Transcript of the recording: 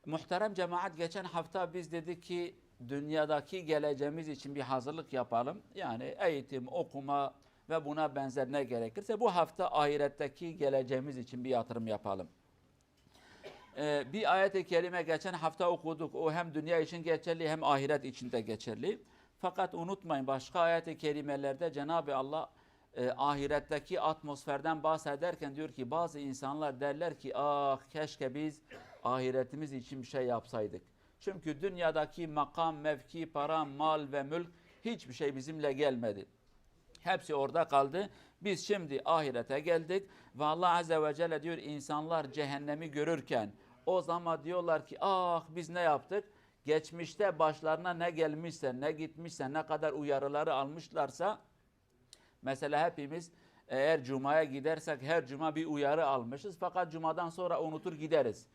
Muhterem cemaat, geçen hafta biz dedik ki dünyadaki geleceğimiz için bir hazırlık yapalım. Yani eğitim, okuma ve buna benzer ne gerekirse bu hafta ahiretteki geleceğimiz için bir yatırım yapalım. Bir ayet-i kerime geçen hafta okuduk. O hem dünya için geçerli hem ahiret için de geçerli. Fakat unutmayın, başka ayet-i kerimelerde Cenab-ı Allah ahiretteki atmosferden bahsederken diyor ki bazı insanlar derler ki ah keşke biz ahiretimiz için bir şey yapsaydık. Çünkü dünyadaki makam, mevki, para, mal ve mülk hiçbir şey bizimle gelmedi. Hepsi orada kaldı. Biz şimdi ahirete geldik ve Allah Azze ve Celle diyor insanlar cehennemi görürken o zaman diyorlar ki ah biz ne yaptık? Geçmişte başlarına ne gelmişse, ne gitmişse, ne kadar uyarıları almışlarsa, mesela hepimiz eğer cumaya gidersek her cuma bir uyarı almışız fakat cumadan sonra unutur gideriz.